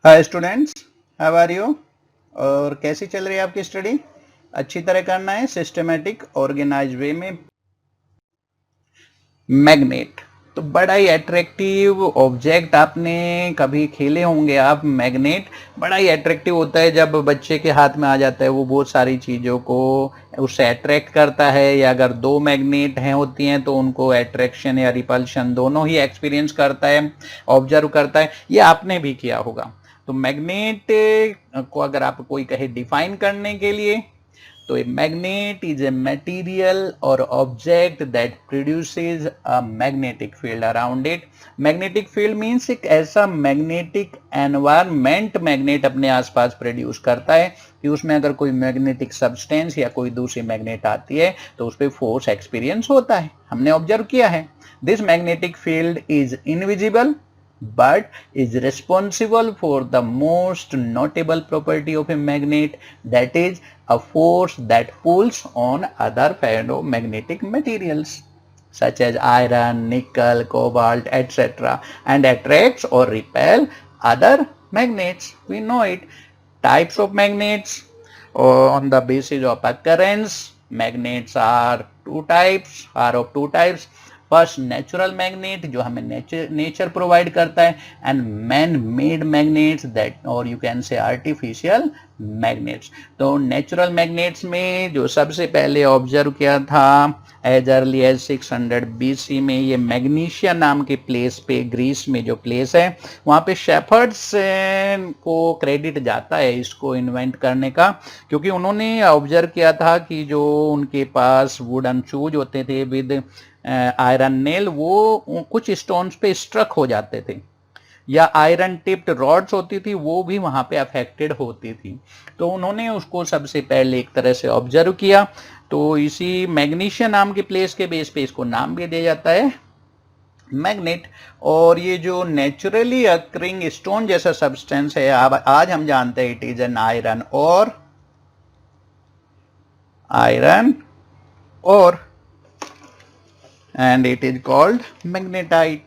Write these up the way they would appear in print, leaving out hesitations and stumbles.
Hi students, how are you. और कैसी चल रही है आपकी स्टडी? अच्छी तरह करना है, सिस्टमेटिक ऑर्गेनाइज वे में। मैग्नेट तो बड़ा ही अट्रैक्टिव ऑब्जेक्ट, आपने कभी खेले होंगे आप। मैग्नेट बड़ा ही अट्रैक्टिव होता है, जब बच्चे के हाथ में आ जाता है वो बहुत सारी चीज़ों को उससे अट्रैक्ट करता है। या अगर दो मैग्नेट हैं होती हैं तो उनको अट्रैक्शन या रिपल्शन दोनों ही एक्सपीरियंस करता है, ऑब्जर्व करता है। ये आपने भी किया होगा। तो मैग्नेट को अगर आप कोई कहे डिफाइन करने के लिए, तो a magnet is a material or object that produces a magnetic field around it. Magnetic field means एक ऐसा magnetic environment मैग्नेट अपने आसपास प्रोड्यूस करता है कि उसमें अगर कोई मैग्नेटिक सब्सटेंस या कोई दूसरी मैग्नेट आती है तो उस पर फोर्स एक्सपीरियंस होता है, हमने ऑब्जर्व किया है। This magnetic field is invisible but is responsible for the most notable property of a magnet, that is a force that pulls on other ferromagnetic materials such as iron, nickel, cobalt, etc. and attracts or repel other magnets. We know it. Types of magnets on the basis of occurrence, magnets are of two types. First natural magnet जो हमें nature provide करता है, and man made magnets that, और you can say artificial magnets. तो natural magnets में जो सबसे पहले ऑब्जर्व किया था एज अर्ली एज 600 BC में, ये मैग्नीशिया नाम के प्लेस पे, ग्रीस में जो प्लेस है वहाँ पे शेफर्ड्स को क्रेडिट जाता है इसको इन्वेंट करने का, क्योंकि उन्होंने ऑब्जर्व किया था कि जो उनके पास वुडन शूज होते थे विद आयरन नेल, वो कुछ स्टोन्स पे स्ट्रक हो जाते थे, या आयरन टिप्ड रॉड्स होती थी वो भी वहां पे अफेक्टेड होती थी। तो उन्होंने उसको सबसे पहले एक तरह से ऑब्जर्व किया, तो इसी मैग्नीशिया नाम के प्लेस के बेस पे इसको नाम भी दिया जाता है मैग्नेट। और ये जो नेचुरली अक्रिंग स्टोन जैसा सब्सटेंस है, अब आज हम जानते हैं इट इज एन आयरन और and it is called magnetite.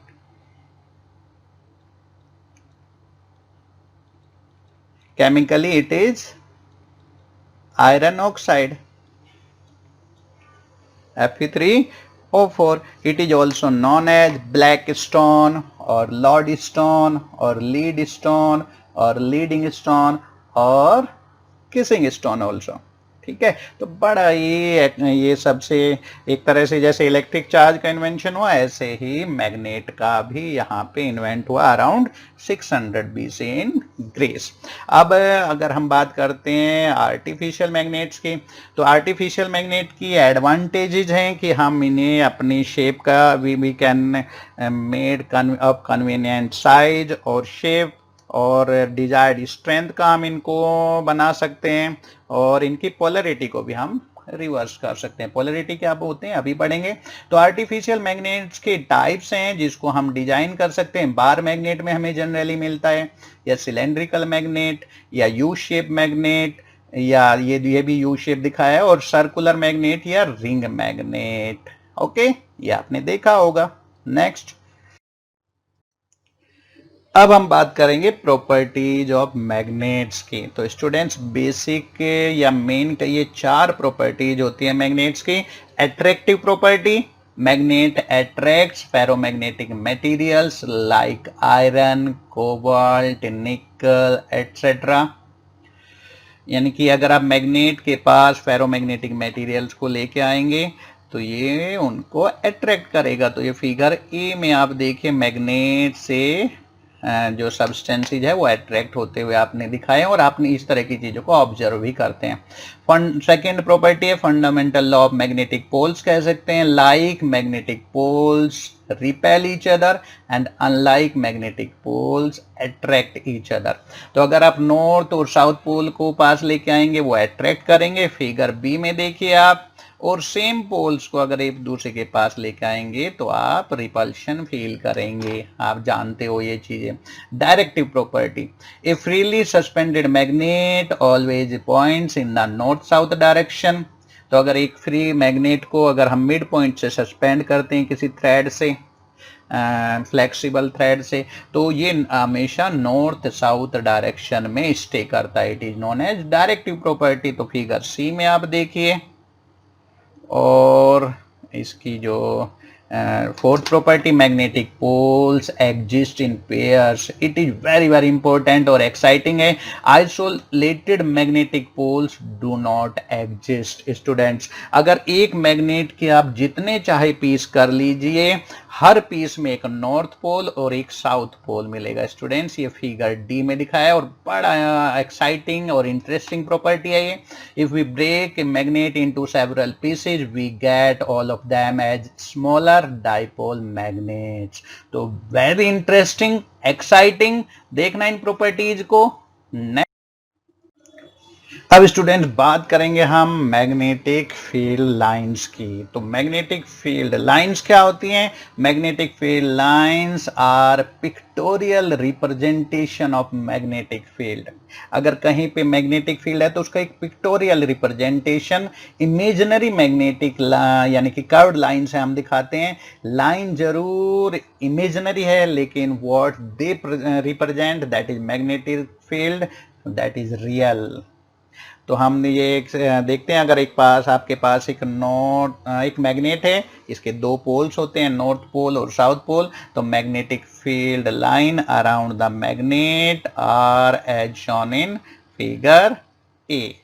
Chemically it is iron oxide, Fe3O4. It is also known as black stone or lodestone or lead stone or leading stone or kissing stone also. ठीक है, तो बड़ा ये सबसे एक तरह से जैसे इलेक्ट्रिक चार्ज का इन्वेंशन हुआ, ऐसे ही मैग्नेट का भी यहाँ पे इन्वेंट हुआ अराउंड 600 BC इन ग्रीस। अब अगर हम बात करते हैं आर्टिफिशियल मैग्नेट्स की, तो आर्टिफिशियल मैग्नेट की एडवांटेजेस हैं कि हम इन्हें अपनी शेप का we can made of convenient size और शेप और डिजायर्ड स्ट्रेंथ का हम इनको बना सकते हैं, और इनकी पोलरिटी को भी हम रिवर्स कर सकते हैं। पोलरिटी क्या होते हैं अभी पढ़ेंगे। तो आर्टिफिशियल मैग्नेट्स के टाइप्स हैं जिसको हम डिजाइन कर सकते हैं। बार मैग्नेट में हमें जनरली मिलता है, या सिलेंड्रिकल मैग्नेट, या यू शेप मैग्नेट, या ये भी यू शेप दिखाया है, और सर्कुलर मैग्नेट या रिंग मैग्नेट। ओके, ये आपने देखा होगा। नेक्स्ट, अब हम बात करेंगे प्रॉपर्टीज ऑफ मैग्नेट्स की। तो स्टूडेंट्स, बेसिक या मेन ये चार प्रॉपर्टीज होती है मैग्नेट्स की। Attractive property, magnet attracts ferromagnetic materials like iron, cobalt, निकल एटसेट्रा। यानी कि अगर आप मैग्नेट के पास फेरोमैग्नेटिक मटेरियल्स को लेके आएंगे तो ये उनको अट्रैक्ट करेगा। तो ये फिगर ए में आप देखिए, मैग्नेट से जो सब्सटेंसेज है वो अट्रैक्ट होते हुए आपने दिखाए, और आपने इस तरह की चीज़ों को ऑब्जर्व भी करते हैं। सेकेंड प्रॉपर्टी है fundamental law of magnetic poles, कह सकते हैं। Like magnetic poles repel each other and unlike magnetic poles attract each other. तो अगर आप नॉर्थ और साउथ पोल को पास लेके आएंगे वो अट्रैक्ट करेंगे, फिगर बी में देखिए आप। और सेम पोल्स को अगर एक दूसरे के पास लेके आएंगे तो आप रिपल्शन फील करेंगे। आप जानते हो ये चीजें। Directive property, A freely suspended magnet always points in the north south direction. तो अगर एक फ्री मैग्नेट को अगर हम मिड पॉइंट से सस्पेंड करते हैं किसी थ्रेड से, फ्लेक्सिबल थ्रेड से, तो ये हमेशा नॉर्थ साउथ डायरेक्शन में स्टे करता है। It is known as directive property. तो फिगर सी में आप देखिए, और इसकी जो fourth property, magnetic poles exist in pairs. It is very very important और एक्साइटिंग है। Isolated magnetic poles do not exist. Students, अगर एक मैग्नेट के आप जितने चाहे पीस कर लीजिए, हर पीस में एक नॉर्थ पोल और एक साउथ पोल मिलेगा। स्टूडेंट्स, ये फिगर डी में दिखाया है और बड़ा एक्साइटिंग और इंटरेस्टिंग प्रॉपर्टी है ये। If we break a magnet into several pieces we get all of them as smaller dipole magnets. तो वेरी इंटरेस्टिंग, एक्साइटिंग, देखना इन प्रॉपर्टीज को। अब स्टूडेंट्स बात करेंगे हम मैग्नेटिक फील्ड लाइंस की। तो मैग्नेटिक फील्ड लाइंस क्या होती हैं? Magnetic field lines are pictorial representation of magnetic field. अगर कहीं पे मैग्नेटिक फील्ड है तो उसका एक पिक्टोरियल रिप्रेजेंटेशन, इमेजिनरी मैग्नेटिक यानी कि कर्व्ड लाइन से हम दिखाते हैं। लाइन जरूर इमेजिनरी है, लेकिन what they represent, that is magnetic field, that is real. तो हम ये एक देखते हैं, अगर आपके पास एक मैग्नेट है, इसके दो पोल्स होते हैं, नॉर्थ पोल और साउथ पोल। तो magnetic field line around the magnet are as shown in figure A.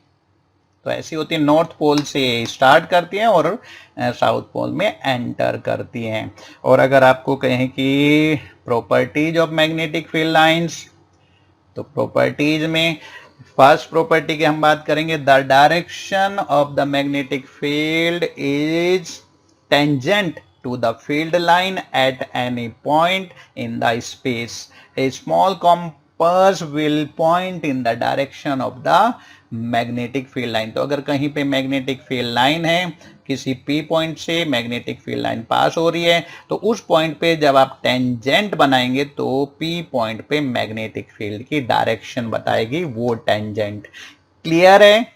तो ऐसी होती है, नॉर्थ पोल से स्टार्ट करती हैं और साउथ पोल में एंटर करती हैं। और अगर आपको कहें कि properties of magnetic field lines, तो प्रॉपर्टीज में फर्स्ट प्रॉपर्टी की हम बात करेंगे, the direction of the magnetic field is tangent to the field line at any point in the space. A small compass will point in the direction of the magnetic field line. तो अगर कहीं पे magnetic field line है, किसी P point से magnetic field line pass हो रही है, तो उस पॉइंट पे जब आप टेंजेंट बनाएंगे तो पी पॉइंट पे मैग्नेटिक फील्ड की डायरेक्शन बताएगी वो टेंजेंट। क्लियर है?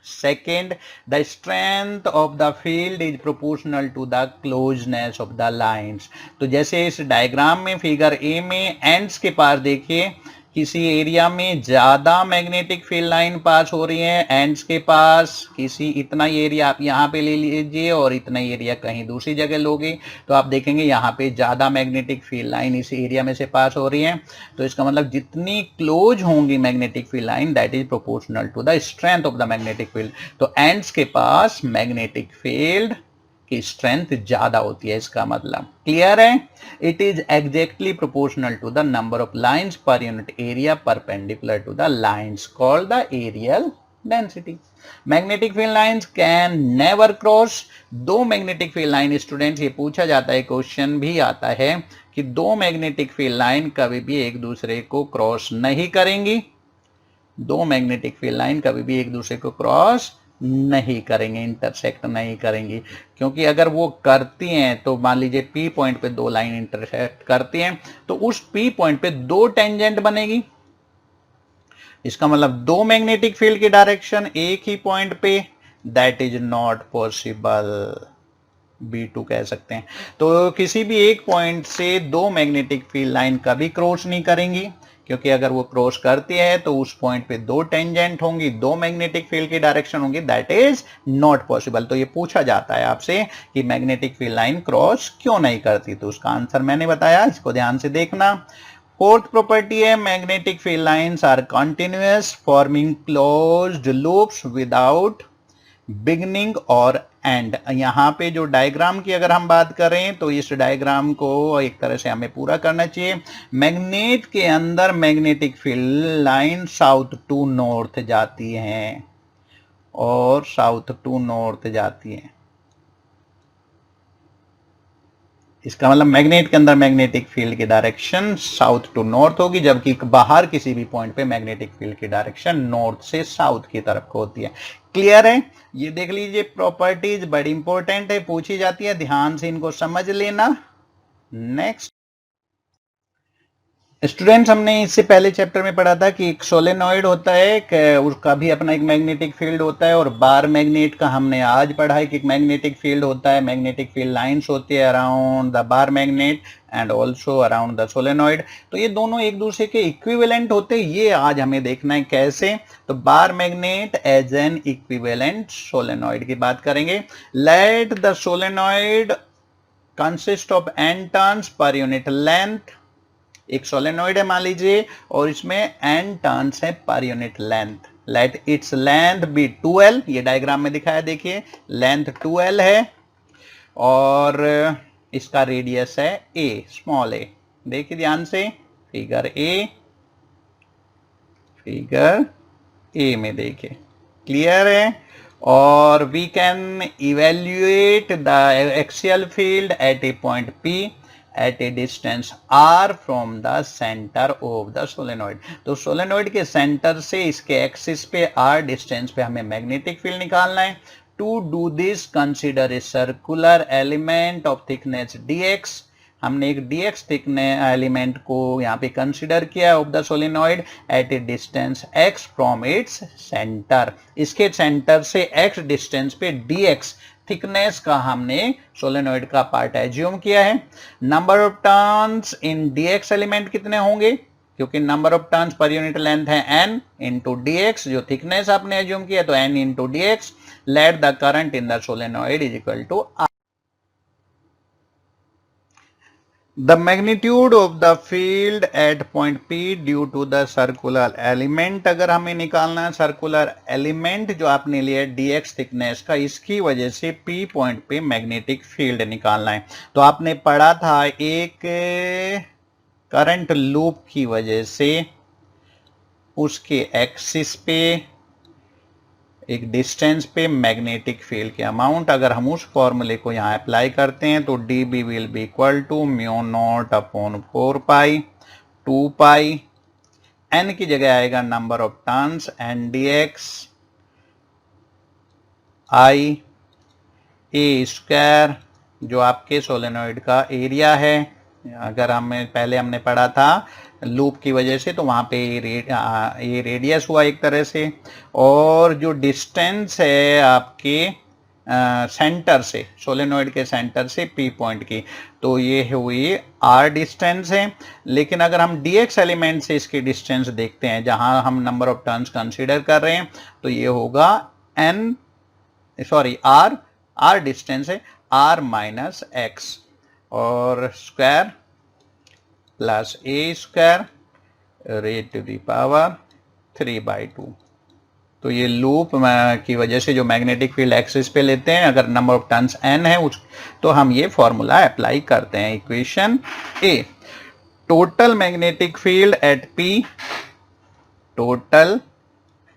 Second, the strength of the field is proportional to the closeness of the lines. तो जैसे इस डायग्राम में फिगर ए में एंड्स के पास देखिए, किसी एरिया में ज्यादा मैग्नेटिक फील्ड लाइन पास हो रही है, एंड्स के पास किसी इतना एरिया आप यहाँ पे ले लीजिए और इतना एरिया कहीं दूसरी जगह लोगे, तो आप देखेंगे यहाँ पे ज्यादा मैग्नेटिक फील्ड लाइन इस एरिया में से पास हो रही है। तो इसका मतलब जितनी क्लोज होंगी magnetic field line, that is proportional to the strength of the magnetic field. तो एंड्स के पास मैग्नेटिक फील्ड की स्ट्रेंथ ज्यादा होती है, इसका मतलब। क्लियर है? It is exactly proportional to the number of lines per unit area perpendicular to the lines called the areal density. Magnetic field lines can never cross. दो मैग्नेटिक फील्ड लाइन, स्टूडेंट्स ये पूछा जाता है, question भी आता है कि दो मैग्नेटिक फील्ड लाइन कभी भी एक दूसरे को क्रॉस नहीं करेंगी। दो मैग्नेटिक फील्ड लाइन कभी भी एक दूसरे को क्रॉस नहीं करेंगे, इंटरसेक्ट नहीं करेंगी। क्योंकि अगर वो करती हैं तो मान लीजिए पी पॉइंट पे दो लाइन इंटरसेक्ट करती हैं, तो उस पी पॉइंट पे दो टेंजेंट बनेगी। इसका मतलब दो मैग्नेटिक फील्ड की डायरेक्शन एक ही पॉइंट पे, that is not possible. B2 कह सकते हैं। तो किसी भी एक पॉइंट से दो मैग्नेटिक फील्ड लाइन कभी क्रॉस नहीं करेंगी, क्योंकि अगर वो क्रॉस करती है तो उस पॉइंट पे दो टेंजेंट होंगी, दो मैग्नेटिक फील्ड की डायरेक्शन होंगी, दैट इज नॉट पॉसिबल। तो ये पूछा जाता है आपसे कि मैग्नेटिक फील्ड लाइन क्रॉस क्यों नहीं करती, तो उसका आंसर मैंने बताया, इसको ध्यान से देखना। फोर्थ प्रॉपर्टी है, magnetic field lines are continuous forming closed loops without beginning और एंड। यहां पे जो डायग्राम की अगर हम बात करें तो इस डायग्राम को एक तरह से हमें पूरा करना चाहिए। मैग्नेट के अंदर magnetic field line south to north जाती हैं और साउथ टू नॉर्थ जाती हैं। इसका मतलब मैग्नेट के अंदर मैग्नेटिक फील्ड की डायरेक्शन साउथ टू नॉर्थ होगी, जबकि बाहर किसी भी पॉइंट पे मैग्नेटिक फील्ड की डायरेक्शन नॉर्थ से साउथ की तरफ होती है। क्लियर है? ये देख लीजिए, प्रॉपर्टीज बड़ी इंपॉर्टेंट है, पूछी जाती है, ध्यान से इनको समझ लेना। नेक्स्ट, स्टूडेंट्स, हमने इससे पहले चैप्टर में पढ़ा था कि एक सोलेनॉइड होता है, उसका भी अपना एक मैग्नेटिक फील्ड होता है, और बार मैग्नेट का हमने आज पढ़ा है कि एक मैग्नेटिक फील्ड होता है, मैग्नेटिक फील्ड लाइंस होती है around the bar magnet and also around the solenoid. तो ये दोनों एक दूसरे के इक्विवेलेंट होते हैं, ये आज हमें देखना है कैसे। तो bar magnet as an equivalent solenoid की बात करेंगे। Let the solenoid consist of n turns per unit length. एक सोलेनॉइड है मान लीजिए, और इसमें n टर्न्स है per unit length. Let its length be 2l, ये डायग्राम में दिखाया देखिए, लेंथ 2l है और इसका रेडियस है a, स्मॉल a। देखिए ध्यान से फिगर ए में देखिए, क्लियर है। और we can evaluate the axial field at a point P at a distance r from the center of the solenoid। तो सोलेनॉइड के सेंटर से इसके एक्सिस पे r डिस्टेंस पे हमें मैग्नेटिक फील्ड निकालना है। To do this consider a circular element of thickness dx। हमने एक dx थिकनेस एलिमेंट को यहाँ पे कंसीडर किया of the solenoid at a distance x from its centre. इसके सेंटर से x डिस्टेंस पे dx थिकनेस का हमने सोलेनॉइड का पार्ट एज्यूम किया है। Number of turns in dx element कितने होंगे, क्योंकि number of turns per unit length है n इंटू dx, जो थिकनेस आपने एज्यूम किया तो n into dx। Let the current in the solenoid is equal to r। The magnitude of the field at point P due to the circular element, अगर हमें निकालना है circular element जो आपने लिया dx थिकनेस का, इसकी वजह से P पॉइंट पे मैग्नेटिक फील्ड निकालना है। तो आपने पढ़ा था एक करंट लूप की वजह से उसके एक्सिस पे एक डिस्टेंस पे मैग्नेटिक फील्ड के अमाउंट, अगर हम उस फॉर्मूले को यहाँ अप्लाई करते हैं तो dB will be equal to mu naught upon 4 pi 2 pi, n की जगह आएगा number of turns N dx i a square, जो आपके सोलेनॉइड का एरिया है। अगर हमने पढ़ा था लूप की वजह से, तो वहां पे ये रेडियस हुआ एक तरह से, और जो डिस्टेंस है आपके सेंटर से, सोलेनॉइड के सेंटर से P पॉइंट की, तो ये हुई R डिस्टेंस है। लेकिन अगर हम dx एलिमेंट से इसकी डिस्टेंस देखते हैं, जहां हम नंबर ऑफ टर्न्स कंसीडर कर रहे हैं, तो ये होगा R डिस्टेंस है, R माइनस x और square plus a square raise to the power 3/2। तो ये लूप की वजह से जो मैग्नेटिक फील्ड एक्सिस पे लेते हैं, अगर नंबर ऑफ टर्न्स n है तो हम ये फॉर्मूला अप्लाई करते हैं। Equation A, total magnetic field at P, total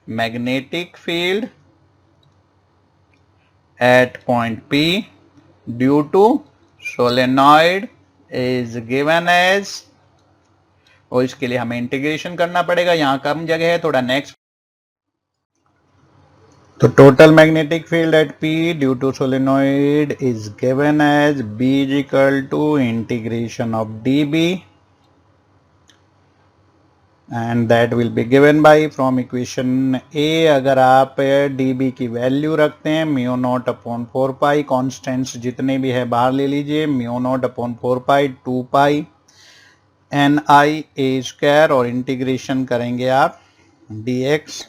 magnetic field at point P due to solenoid is given as, और इसके लिए हमें इंटीग्रेशन करना पड़ेगा, यहां कम जगह है थोड़ा, नेक्स्ट। तो total magnetic field at P due to solenoid is given as B is equal to integration of dB and that will be given by from equation A। अगर आप dB की वैल्यू रखते हैं mu naught upon 4 pi, constants जितने भी है बाहर ले लीजिए, mu naught upon 4 pi 2 pi NI A square, और इंटीग्रेशन करेंगे आप dx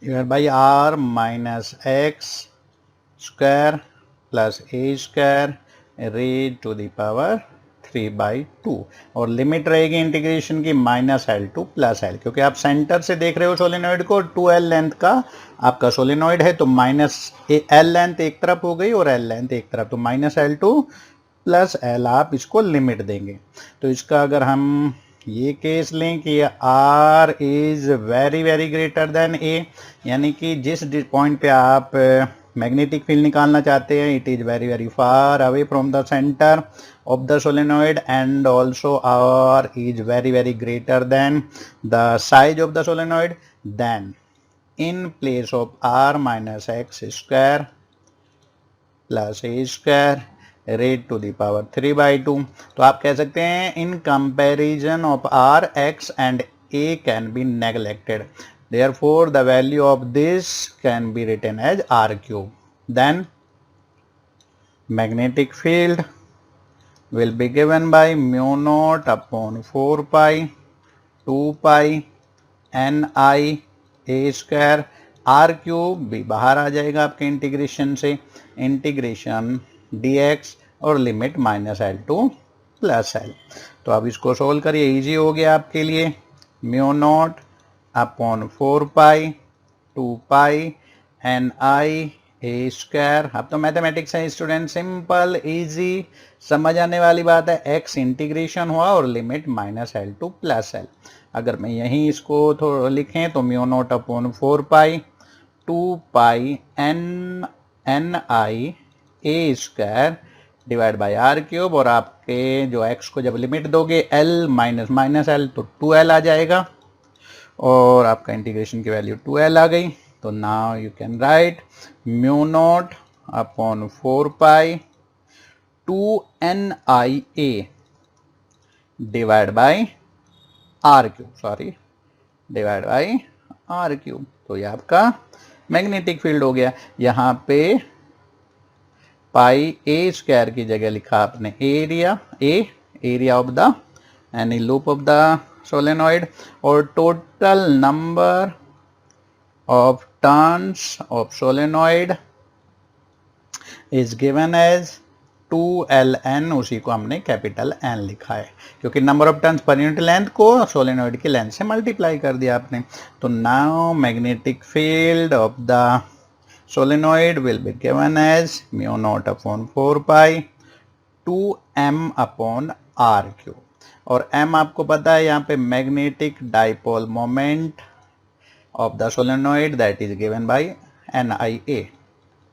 divide by R minus x square plus a square raise to the power 3/2, और लिमिट रहेगी इंटीग्रेशन की -L2 प्लस L, क्योंकि आप सेंटर से देख रहे हो सोलेनॉइड को, 2L लेंथ का आपका सोलेनॉइड है, तो -L लेंथ एक तरफ हो गई और L लेंथ एक तरफ, तो -L2 प्लस L आप इसको लिमिट देंगे। तो इसका अगर हम ये केस लें कि R is very very greater than A, यानी कि जिस पॉइंट पे आप मैग्नेटिक फील्ड निकालना चाहते हैं, it is very very far away from the centre of the solenoid, and also R is very very greater than the size of the solenoid, then in place of R minus x square plus a square raise to the power 3/2। तो आप कह सकते हैं in comparison of R x and a can be neglected, therefore the value of this can be written as r cube. Then magnetic field will be given by mu naught upon 4 pi 2 pi n I a square, r cube भी बाहर आ जाएगा आपके integration से, integration dx और limit -l to +l। तो अब इसको सोल्व करिए, इजी हो गया आपके लिए। Mu naught upon 4 pi 2 pi N I A square. अब तो मैथमेटिक्स है स्टूडेंट, सिंपल इजी समझ आने वाली बात है। एक्स इंटीग्रेशन हुआ और लिमिट -l टू +l। अगर मैं यहीं इसको थोड़ा लिखें तो mu naught upon 4 pi 2 pi N I A square divide by R cube, और आपके जो एक्स को जब लिमिट दोगे एल माइनस एल तो 2l आ जाएगा, और आपका इंटीग्रेशन की वैल्यू 2l आ गई। तो now you can write mu naught upon 4 pi 2 N I A divide by R cube, sorry divide by R cube. तो ये आपका मैग्नेटिक फील्ड हो गया। यहाँ पे पाई ए स्क्वायर की जगह लिखा आपने area of the any loop of the solenoid, और total number of turns of solenoid is given as 2ln, उसी को हमने कैपिटल N लिखा है क्योंकि number of turns per unit length को सोलेनॉइड की लेंथ से मल्टीप्लाई कर दिया आपने। तो now magnetic field of the solenoid will be given as mu naught upon 4 pi 2m upon r cube, और m आपको पता है यहाँ पे magnetic dipole moment of the solenoid that is given by NIA।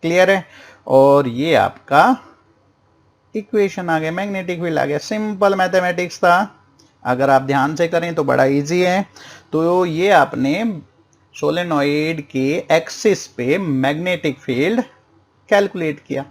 Clear है? और ये आपका इक्वेशन आ गया, मैग्नेटिक फील्ड आ गया। सिंपल मैथमेटिक्स था, अगर आप ध्यान से करें तो बड़ा इजी है। तो ये आपने सोलेनॉइड के एक्सिस पे मैग्नेटिक फील्ड कैलकुलेट किया।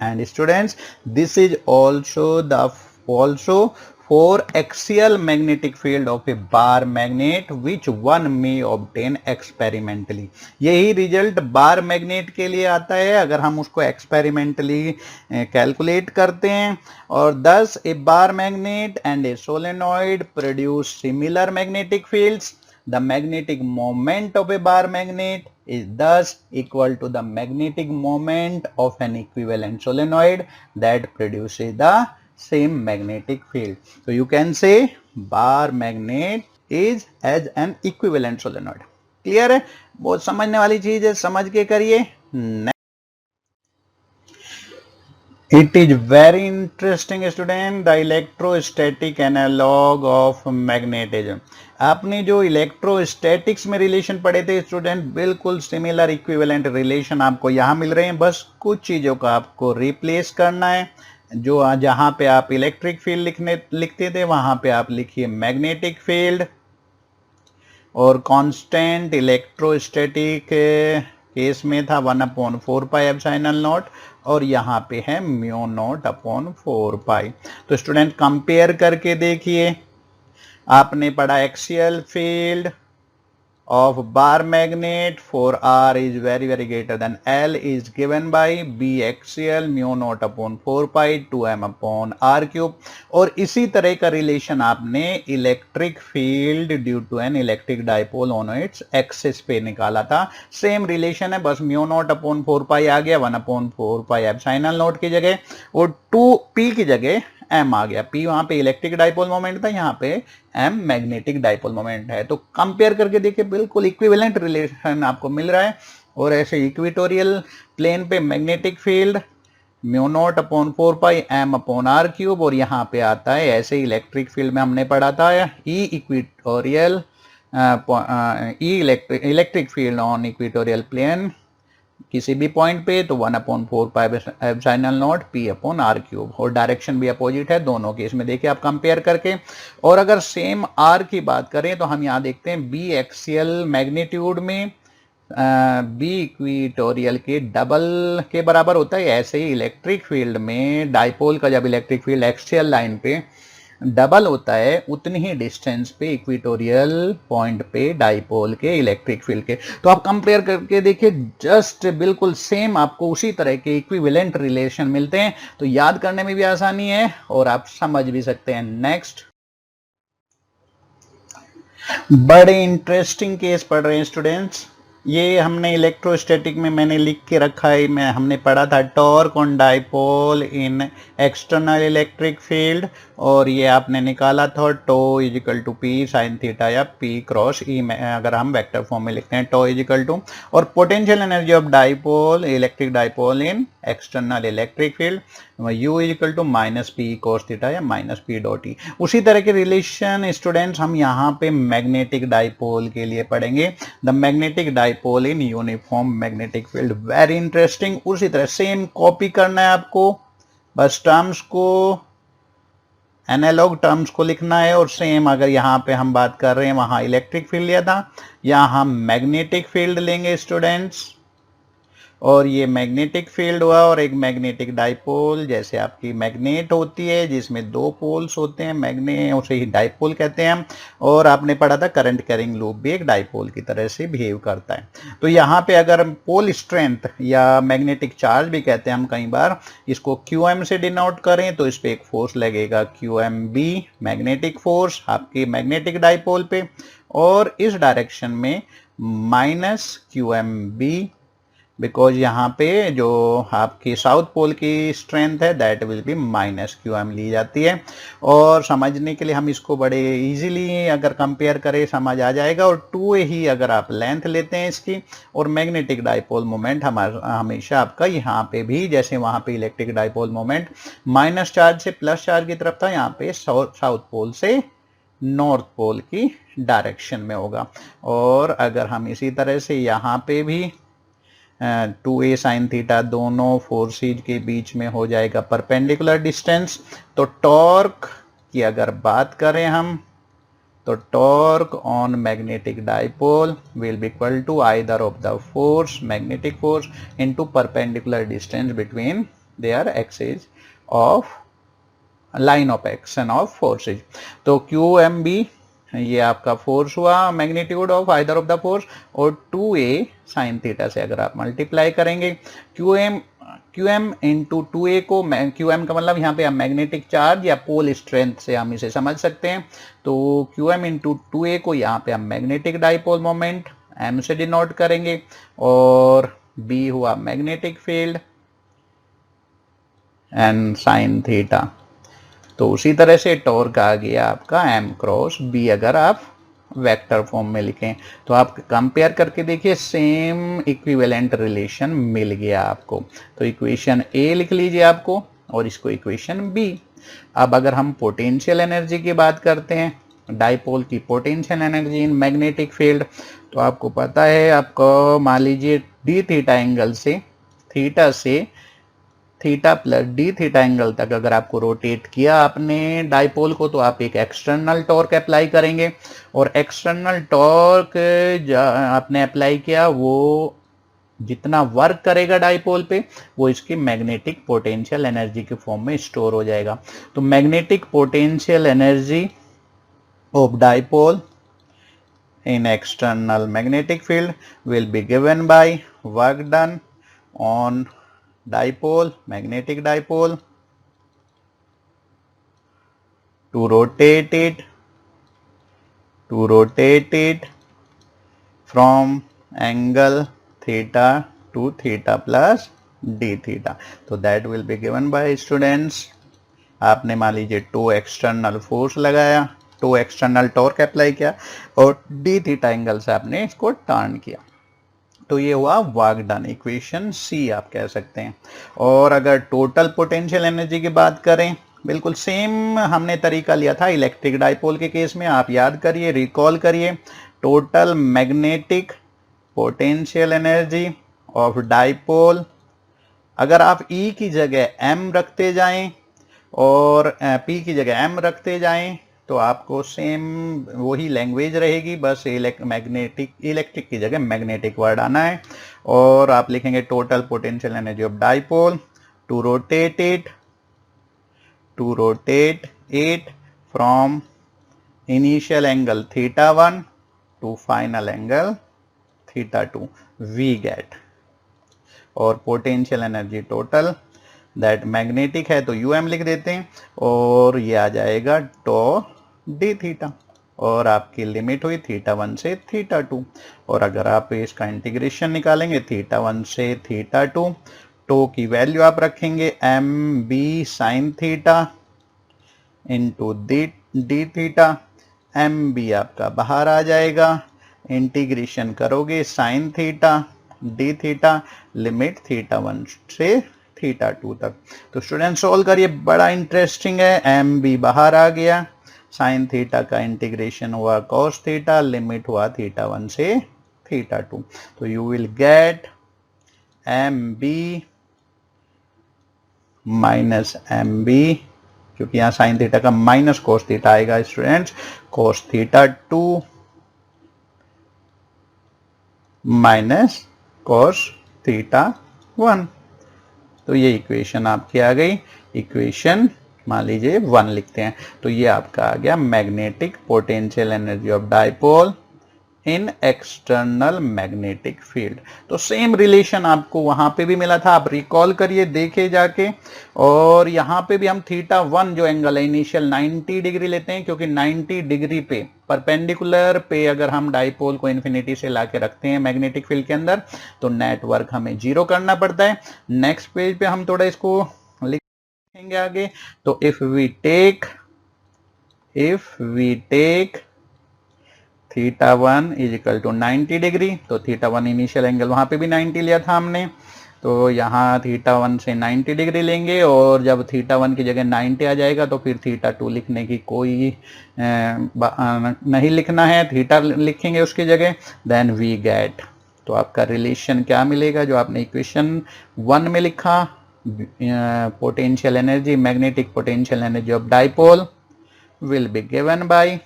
And students this is also for axial magnetic field of A bar magnet which one may obtain experimentally. यही रिजल्ट बार मैग्नेट के लिए आता है अगर हम उसको एक्सपेरिमेंटली कैलकुलेट करते हैं। और thus A bar magnet and A solenoid produce similar magnetic fields. The magnetic moment of a bar magnet is thus equal to the magnetic moment of an equivalent solenoid that produces the same magnetic field. So you can say bar magnet is as an equivalent solenoid. Clear है? बहुत समझने वाली चीज है, समझ के करिए। It is very interesting student, the electrostatic analog of magnetism। आपने जो इलेक्ट्रोस्टैटिक्स में रिलेशन पढ़े थे स्टूडेंट, बिल्कुल सिमिलर इक्विवेलेंट रिलेशन आपको यहाँ मिल रहे हैं। बस कुछ चीजों का आपको रिप्लेस करना है। जो जहाँ पे आप इलेक्ट्रिक फील्ड लिखते थे वहां पे आप लिखिए मैग्नेटिक फील्ड, और कांस्टेंट इलेक्ट्रोस्टैटिक केस में था 1/4 पाई एप्सिलॉन नॉट, और यहाँ पे है म्यू नॉट अपॉन 4 पाई। तो स्टूडेंट कंपेयर करके देखिए, आपने पढ़ा axial field of bar magnet for r is very greater than L is given by B axial mu naught upon 4 pi 2m upon r cube। और इसी तरह का रिलेशन आपने electric field due to an electric dipole on its axis पे निकाला था। Same relation है, बस म्यू नॉट अपॉन 4 पाई आ गया 1/4 पाई एप्सिलॉन नॉट की जगह, और 2p की जगह m आ गया। p वहां पे इलेक्ट्रिक डाइपोल मोमेंट था, यहाँ पे m मैग्नेटिक डाइपोल मोमेंट है। तो कंपेयर करके देखिए, बिल्कुल इक्विवेलेंट रिलेशन आपको मिल रहा है। और ऐसे इक्वेटोरियल प्लेन पे magnetic field mu naught upon 4 पाई m अपॉन r क्यूब, और यहाँ पे आता है ऐसे इलेक्ट्रिक फील्ड में हमने पढ़ा था E equatorial electric field on equatorial plane किसी भी पॉइंट पे, तो 1/4 pi epsilon naught p upon r cube, और डायरेक्शन भी अपोजिट है दोनों केस में। देखिए आप कंपेयर करके। और अगर सेम r की बात करें तो हम यहाँ देखते हैं b एक्सियल मैग्नीट्यूड में बी इक्वेटोरियल के डबल के बराबर होता है। ऐसे ही इलेक्ट्रिक फील्ड में डाइपोल का जब इलेक्ट्रिक फील्ड एक्सियल लाइन पे डबल होता है उतनी ही डिस्टेंस पे इक्वेटोरियल पॉइंट पे डाइपोल के इलेक्ट्रिक फील्ड के। तो आप कंपेयर करके देखिए, जस्ट बिल्कुल सेम आपको उसी तरह के इक्विवेलेंट रिलेशन मिलते हैं। तो याद करने में भी आसानी है और आप समझ भी सकते हैं। नेक्स्ट, बड़े इंटरेस्टिंग केस पढ़ रहे हैं स्टूडेंट्स। ये हमने इलेक्ट्रोस्टैटिक में मैंने लिख के रखा है, मैं हमने पढ़ा था torque on dipole in external electric field, और ये आपने निकाला था tau is equal to P sine theta या पी क्रॉस ई में अगर हम वेक्टर फॉर्म में लिखते हैं टो इजिकल टू, और potential energy of dipole electric dipole in external electric field u is equal to minus P cos theta या minus P dot E. उसी तरह के रिलेशन स्टूडेंट्स हम यहाँ पे मैग्नेटिक डाइपोल के लिए पढ़ेंगे। The magnetic dipole in uniform magnetic field, very interesting. उसी तरह सेम कॉपी करना है आपको, बस टर्म्स को एनालॉग टर्म्स को लिखना है, और सेम अगर यहाँ पे हम बात कर रहे हैं वहां इलेक्ट्रिक फील्ड लिया था, यहाँ हम मैग्नेटिक फील्ड लेंगे स्टूडेंट्स। और ये मैग्नेटिक फील्ड हुआ, और एक मैग्नेटिक डाइपोल, जैसे आपकी मैग्नेट होती है जिसमें दो पोल्स होते हैं, मैग्नेट उसे ही डाइपोल कहते हैं। और आपने पढ़ा था करंट कैरिंग लूप भी एक डाइपोल की तरह से बिहेव करता है। तो यहाँ पे अगर पोल स्ट्रेंथ या मैग्नेटिक चार्ज भी कहते हैं हम कई बार, इसको QM से डिनोट करें तो इस पे एक फोर्स लगेगा QMB, मैग्नेटिक फोर्स आपके मैग्नेटिक डाइपोल पे, और इस डायरेक्शन में माइनस QMB, बिकॉज यहाँ पे जो आपकी साउथ पोल की स्ट्रेंथ है that will be minus QM ली जाती है। और समझने के लिए हम इसको बड़े इजीली अगर कंपेयर करें समझ आ जाएगा। और 2a ही अगर आप लेंथ लेते हैं इसकी, और मैग्नेटिक डाइपोल मोमेंट हमेशा आपका यहाँ पे भी, जैसे वहाँ पे electric dipole moment minus charge से प्लस चार्ज की तरफ था, यहाँ पे साउथ पोल से नॉर्थ पोल की डायरेक्शन में होगा। और अगर हम इसी तरह से यहाँ पे भी 2a साइन थीटा दोनों फोर्सेज के बीच में हो जाएगा परपेंडिकुलर डिस्टेंस। तो टॉर्क की अगर बात करें हम, तो torque on magnetic dipole will be equal to either of the force magnetic force into perpendicular distance between their axis of line of action of forces. तो QMB ये आपका फोर्स हुआ, magnitude of either of the force, और 2a sine theta से अगर आप multiply करेंगे QM into 2a को, QM का मतलब यहाँ पे हम मैग्नेटिक चार्ज या पोल स्ट्रेंथ से हम इसे समझ सकते हैं। तो QM इंटू 2a को यहाँ पे हम मैग्नेटिक डाइपोल मोमेंट M से डिनोट करेंगे, और B हुआ magnetic field and sine theta. तो उसी तरह से टॉर्क आ गया आपका M क्रॉस B अगर आप वेक्टर फॉर्म में लिखें। तो आप कंपेयर करके देखिए, सेम इक्विवेलेंट रिलेशन मिल गया आपको। तो इक्वेशन A लिख लीजिए आपको, और इसको इक्वेशन B। अब अगर हम पोटेंशियल एनर्जी की बात करते हैं, डाइपोल की potential energy in magnetic field, तो आपको पता है, आपको मान लीजिए डी थीटा एंगल से, थीटा से theta plus D theta angle तक अगर आपको रोटेट किया आपने डाइपोल को, तो आप एक एक्सटर्नल टॉर्क अप्लाई करेंगे, और एक्सटर्नल टॉर्क आपने अप्लाई किया वो जितना वर्क करेगा डाइपोल पे, वो इसकी मैग्नेटिक पोटेंशियल एनर्जी के फॉर्म में स्टोर हो जाएगा। तो magnetic potential energy of dipole in external magnetic field will be given by work done on dipole, magnetic dipole, to rotate it from angle theta to theta plus d theta. So that will be given by students, आपने मान लीजिए 2 external force लगाया, 2 external torque apply किया, और D theta angle से आपने इसको turn किया। तो ये हुआ वर्क डन, इक्वेशन C आप कह सकते हैं। और अगर टोटल पोटेंशियल एनर्जी की बात करें, बिल्कुल सेम हमने तरीका लिया था इलेक्ट्रिक डाइपोल के केस में, आप याद करिए, रिकॉल करिए। Total magnetic potential energy of dipole, अगर आप E की जगह M रखते जाएं और P की जगह M रखते जाएं, तो आपको सेम वही लैंग्वेज रहेगी, बस इलेक्ट्रिक की जगह मैग्नेटिक वर्ड आना है। और आप लिखेंगे total potential energy of dipole to rotate it from initial angle θ1 to final angle θ2 we get. और potential energy total that magnetic है तो यूएम लिख देते हैं, और ये आ जाएगा टो डी थीटा, और आपकी लिमिट हुई θ1 से θ2। और अगर आप इसका इंटीग्रेशन निकालेंगे θ1 से θ2, टो की वैल्यू आप रखेंगे M B sine theta into d theta, M B आपका बाहर आ जाएगा, इंटीग्रेशन करोगे sine theta d theta, limit θ1 से θ2 तक। तो स्टूडेंट सोल्व करिए, बड़ा इंटरेस्टिंग है। एम बी बाहर आ गया, साइन थीटा का इंटीग्रेशन हुआ कॉस थीटा, लिमिट हुआ θ1 से θ2। तो you will get M B minus M B, क्योंकि यहाँ साइन थीटा का माइनस कोस थीटा आएगा स्टूडेंट्स, कोस θ2 माइनस कोस θ1। तो ये इक्वेशन आपकी आ गई, इक्वेशन मान लीजिए 1 लिखते हैं। तो ये आपका आ गया magnetic potential energy of dipole in external magnetic field. तो सेम रिलेशन आपको वहां पे भी मिला था, आप रिकॉल करिए, देखे जाके। और यहां पे भी हम θ1 जो एंगल है इनिशियल 90 डिग्री लेते हैं, क्योंकि 90 डिग्री पे परपेंडिकुलर पे अगर हम डाइपोल को इन्फिनिटी से लाके रखते हैं मैग्नेटिक फील्ड के अंदर, तो नेटवर्क हमें 0 करना पड़ता है। नेक्स्ट पेज पे हम थोड़ा इसको लिखेंगे आगे। तो if we take θ1 is equal to 90 degree, तो θ1 इनिशियल एंगल वहां पे भी 90 लिया था हमने, तो यहाँ θ1 से 90 डिग्री लेंगे, और जब θ1 की जगह 90 आ जाएगा तो फिर θ2 लिखने की कोई नहीं लिखना है, थीटा लिखेंगे उसकी जगह, देन वी गेट। तो आपका रिलेशन क्या मिलेगा जो आपने इक्वेशन 1 में लिखा, potential energy, magnetic potential energy of dipole will be given by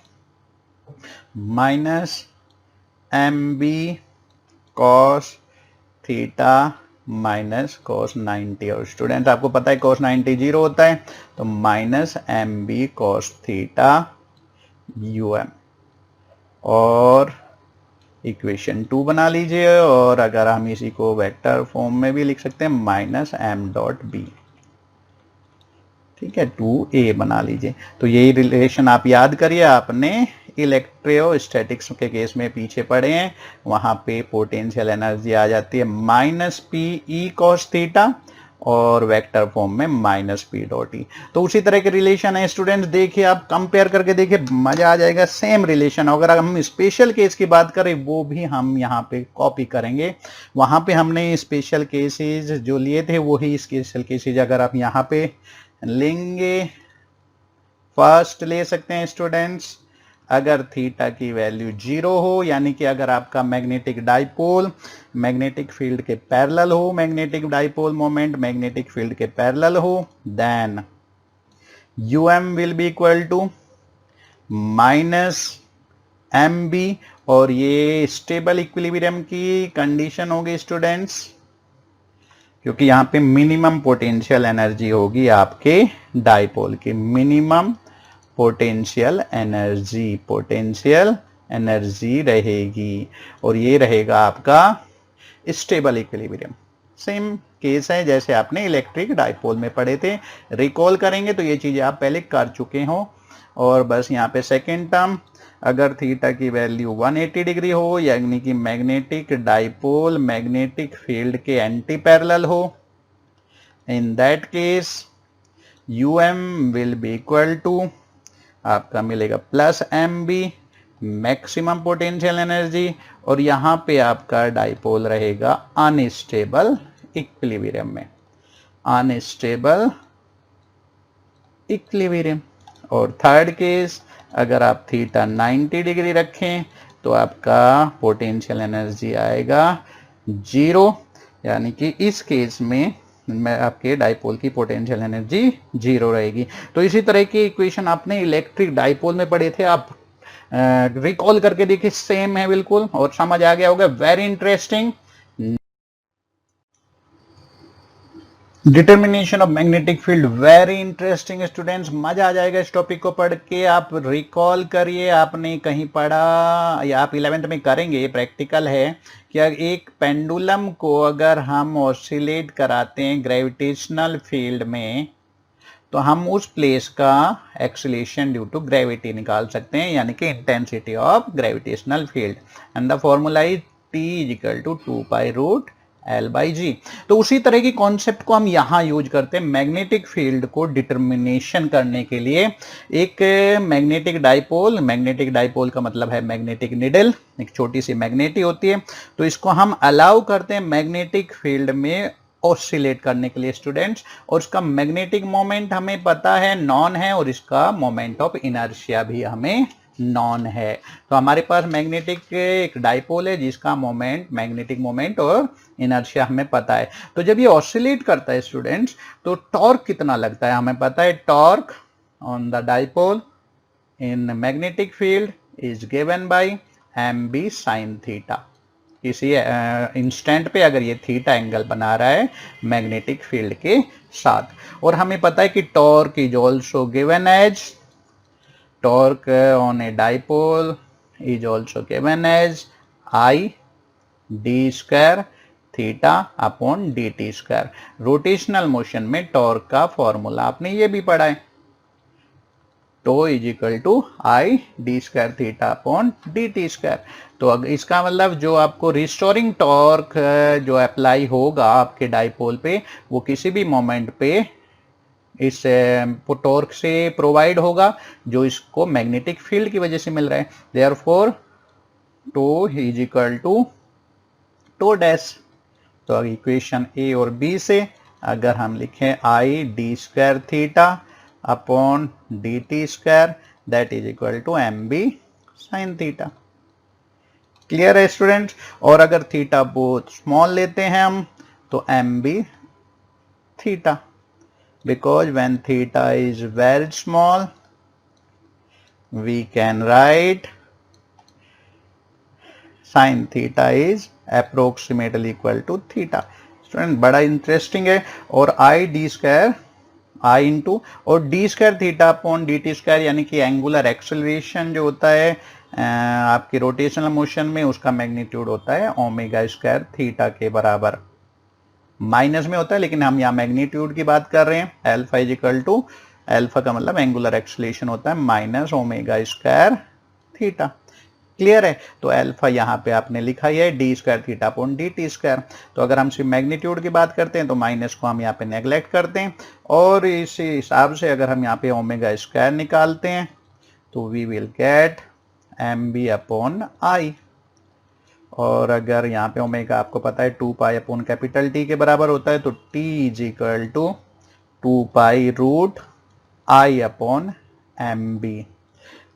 minus M B cos theta minus cos 90। और स्टूडेंट आपको पता है कॉस 90 0 होता है, तो minus M B cos theta U M. और इक्वेशन 2 बना लीजिए, और अगर हम इसी को वेक्टर फॉर्म में भी लिख सकते हैं, माइनस एम डॉट बी, ठीक है, 2a बना लीजिए। तो यही रिलेशन आप याद करिए, आपने इलेक्ट्रोस्टैटिक्स के केस में पीछे पढ़े हैं, वहां पे पोटेंशियल एनर्जी आ जाती है minus P E cos theta, और वेक्टर फॉर्म में माइनस पी डॉट ई। तो उसी तरह के रिलेशन है स्टूडेंट्स, देखिए आप कंपेयर करके देखिए, मजा आ जाएगा, सेम रिलेशन। अगर हम स्पेशल केस की बात करें वो भी हम यहाँ पे कॉपी करेंगे, वहां पे हमने स्पेशल केसेस जो लिए थे वही स्पेशल केसेस अगर आप यहाँ पे लेंगे। फर्स्ट ले सकते हैं स्टूडेंट्स, अगर थीटा की वैल्यू 0 हो, यानी कि अगर आपका मैग्नेटिक डाइपोल मैग्नेटिक फील्ड के पैरेलल हो, magnetic dipole moment magnetic field के पैरेलल हो, then UM will be equal to minus M B, और ये स्टेबल इक्विलिब्रियम की कंडीशन होगी स्टूडेंट्स, क्योंकि यहां पे मिनिमम पोटेंशियल एनर्जी होगी आपके डाइपोल की, मिनिमम पोटेंशियल एनर्जी रहेगी, और ये रहेगा आपका स्टेबल इक्विलिब्रियम। सेम केस है जैसे आपने इलेक्ट्रिक डाइपोल में पढ़े थे, रिकॉल करेंगे तो ये चीजें आप पहले कर चुके हो। और बस यहाँ पे सेकेंड टर्म, अगर थीटा की वैल्यू 180 डिग्री हो, यानी कि मैग्नेटिक डाइपोल मैग्नेटिक फील्ड के एंटी पैरेलल हो, in that case UM will be equal to आपका मिलेगा plus M B maximum potential energy, और यहां पे आपका डाइपोल रहेगा अनस्टेबल इक्विलिब्रियम में, अनस्टेबल इक्विलिब्रियम। और थर्ड केस, अगर आप थीटा 90 डिग्री रखें तो आपका पोटेंशियल एनर्जी आएगा 0, यानी कि इस केस में में आपके डाइपोल की पोटेंशियल एनर्जी 0 रहेगी। तो इसी तरह की इक्वेशन आपने इलेक्ट्रिक डाइपोल में पढ़े थे, आप रिकॉल करके देखिए, सेम है बिल्कुल और समझ आ गया होगा। Very interesting. Determination of magnetic field, very interesting students, मजा आ जाएगा इस टॉपिक को पढ़ के। आप रिकॉल करिए, आपने कहीं पढ़ा या आप 11th में करेंगे, प्रैक्टिकल है, कि एक पेंडुलम को अगर हम ऑसिलेट कराते हैं ग्रेविटेशनल फील्ड में तो हम उस प्लेस का एक्सीलरेशन ड्यू टू ग्रेविटी निकाल सकते हैं, यानी कि intensity of gravitational field, and the formula is T is equal to 2π√L/g। तो उसी तरह की कॉन्सेप्ट को हम यहां यूज करते हैं मैग्नेटिक फील्ड को डिटर्मिनेशन करने के लिए। एक मैग्नेटिक डाइपोल का मतलब है मैग्नेटिक निडल, एक छोटी सी मैग्नेटी होती है, तो इसको हम अलाउ करते हैं मैग्नेटिक फील्ड में ऑसिलेट करने के लिए स्टूडेंट्स, और उसका मैग्नेटिक मोमेंट हमें पता है नॉन है, और इसका मोमेंट ऑफ इनर्शिया भी हमें नॉन है। तो हमारे पास मैग्नेटिक एक डाइपोल है जिसका मोमेंट, मैग्नेटिक मोमेंट और इनर्शिया हमें पता है। तो जब ये ऑसिलेट करता है स्टूडेंट्स तो टॉर्क कितना लगता है हमें पता है। Torque on the dipole in magnetic field is given by mb sin theta. किसी इंस्टेंट पे अगर ये थीटा एंगल बना रहा है मैग्नेटिक फील्ड के साथ, और हमें पता है कि torque is also given as, torque on a dipole is also given as I d square theta upon dt square. Rotational motion में टॉर्क का फॉर्मूला आपने ये भी पढ़ा है, tau is equal to I d square theta upon dt square. तो इसका मतलब जो आपको रिस्टोरिंग टॉर्क जो अप्लाई होगा आपके डाइपोल पे, वो किसी भी मोमेंट पे इस टॉर्क से प्रोवाइड होगा जो इसको मैग्नेटिक फील्ड की वजह से मिल रहा है। Therefore tau is equal to tau dash. तो इक्वेशन ए और बी से अगर हम लिखें I D square theta upon D T square that is equal to M B sine theta. Clear है स्टूडेंट्स। और अगर थीटा बहुत स्मॉल लेते हैं हम तो M B theta, because when theta is very small we can write sin theta is approximately equal to theta। Student बड़ा इंटरेस्टिंग है। और I D square I into और d square theta upon D T square, यानी कि angular acceleration जो होता है आपकी रोटेशनल मोशन में, उसका मैग्नीट्यूड होता है ओमेगा स्क्वायर थीटा के बराबर। माइनस में होता है लेकिन हम यहाँ मैग्नीट्यूड की बात कर रहे हैं। Alpha is equal to, alpha का मतलब एंगुलर एक्सेलरेशन होता है minus omega square theta. Clear है। तो अल्फा यहाँ पे आपने लिखा है D square theta upon D T square. तो अगर हम सिर्फ मैग्नीट्यूड की बात करते हैं तो माइनस को हम यहाँ पे नेग्लेक्ट करते हैं, और इस हिसाब से अगर हम यहाँ पे ओमेगा स्क्वायर निकालते हैं तो we will get M B upon I. और अगर यहाँ पे ओमेगा आपको पता है 2π अपॉन कैपिटल टी के बराबर होता है, तो t is equal to 2π√I upon mb।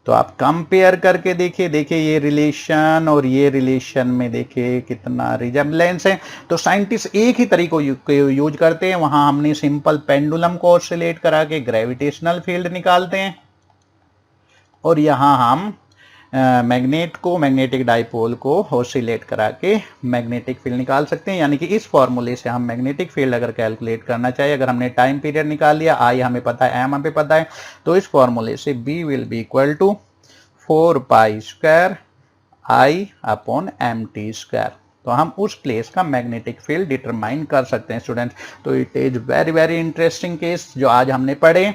तो आप कंपेयर करके देखिए ये रिलेशन और ये रिलेशन में देखिए कितना रिजेम्बलेंस है। तो साइंटिस्ट एक ही तरीको यूज करते हैं, वहां हमने सिंपल पेंडुलम को ऑसिलेट करा के ग्रेविटेशनल फील्ड निकालते हैं, और यहाँ हम मैग्नेटिक डाइपोल को ऑसिलेट करा के मैग्नेटिक फील्ड निकाल सकते हैं। यानी कि इस फॉर्मूले से हम मैग्नेटिक फील्ड अगर कैलकुलेट करना चाहिए, अगर हमने टाइम पीरियड निकाल लिया, आई हमें पता है, एम हमें पता है, तो इस फॉर्मूले से B will be equal to 4π square I upon M T square. तो हम उस प्लेस का मैग्नेटिक फील्ड डिटरमाइन कर सकते हैं स्टूडेंट्स। तो it is very very interesting case जो आज हमने पढ़े,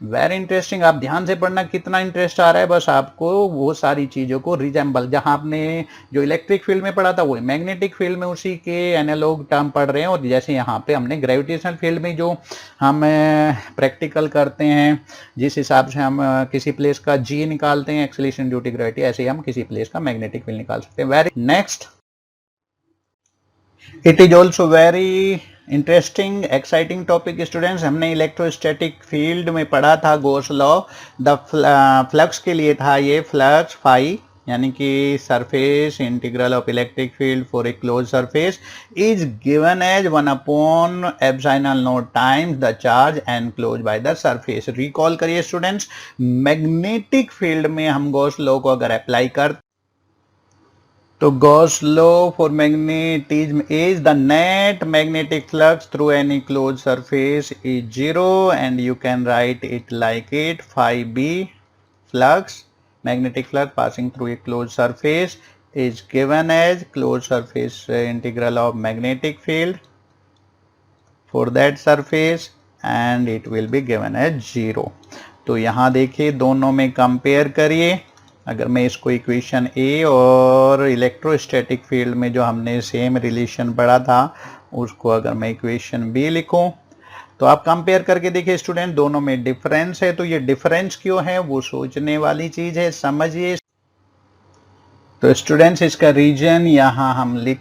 वेरी इंटरेस्टिंग। आप ध्यान से पढ़ना, कितना इंटरेस्ट आ रहा है, बस आपको वो सारी चीज़ों को रिजेंबल, जहां आपने जो इलेक्ट्रिक फील्ड में पढ़ा था वो मैग्नेटिक फील्ड में उसी के एनालॉग टर्म पढ़ रहे हैं। और जैसे यहाँ पे हमने ग्रेविटेशनल फील्ड में जो हम प्रैक्टिकल करते हैं, जिस हिसाब से हम किसी प्लेस का जी निकालते हैं एक्सेलरेशन ड्यू टू ग्रेविटी, ऐसे ही हम किसी प्लेस का मैग्नेटिक फील्ड निकाल सकते हैं। Very next, it is also very interesting exciting topic students. हमने इलेक्ट्रोस्टैटिक फील्ड में पढ़ा था गॉस लॉ, द फ्लक्स के लिए था ये फ्लक्स फाई यानी कि surface integral of electric field for a close surface is given as 1/ε0 times the charge enclose by the surface. Recall करिए स्टूडेंट्स, मैग्नेटिक फील्ड में हम गॉस लॉ को अगर अप्लाई कर तो Gauss law for magnetism is the net magnetic flux through any close surface is 0 and you can write it like it phi b flux, magnetic flux passing through a closed surface is given as closed surface integral of magnetic field for that surface and it will be given as 0। तो यहाँ देखिए दोनों में compare करिए। अगर मैं इसको equation A और इलेक्ट्रोस्टैटिक फील्ड में जो हमने सेम रिलेशन पढ़ा था उसको अगर मैं इक्वेशन बी लिखूं तो आप कंपेयर करके देखिए स्टूडेंट, दोनों में डिफरेंस है। तो ये डिफरेंस क्यों है वो सोचने वाली चीज है, समझिए। तो स्टूडेंट्स इसका रीजन यहाँ हम लिख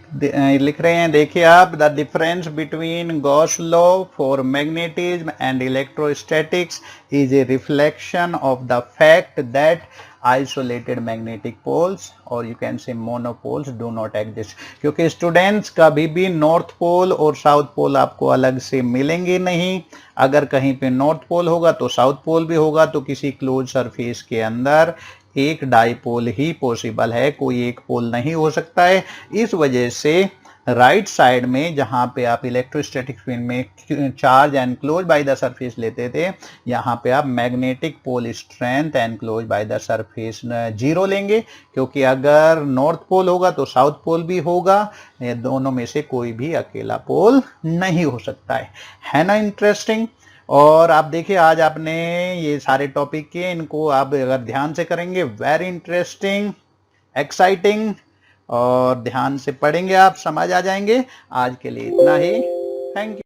रहे हैं, देखिए आप, the difference between Gauss law for magnetism and electrostatics is a reflection of the fact that isolated magnetic poles और you can say monopoles do not exist. क्योंकि स्टूडेंट्स कभी भी नॉर्थ पोल और साउथ पोल आपको अलग से मिलेंगे नहीं। अगर कहीं पे नॉर्थ पोल होगा तो साउथ पोल भी होगा, तो किसी क्लोज सरफेस के अंदर एक डाइपोल ही पॉसिबल है, कोई एक पोल नहीं हो सकता है। इस वजह से राइट साइड में जहां पे आप इलेक्ट्रोस्टैटिक फील्ड में charge enclose by the surface लेते थे, यहाँ पे आप magnetic pole strength enclose by the surface 0 लेंगे। क्योंकि अगर नॉर्थ पोल होगा तो साउथ पोल भी होगा, ये दोनों में से कोई भी अकेला पोल नहीं हो सकता है ना। इंटरेस्टिंग। और आप देखिए आज आपने ये सारे टॉपिक किए, इनको आप अगर ध्यान से करेंगे वेरी इंटरेस्टिंग, एक्साइटिंग, और ध्यान से पढ़ेंगे आप समझ आ जाएंगे। आज के लिए इतना ही, थैंक यू।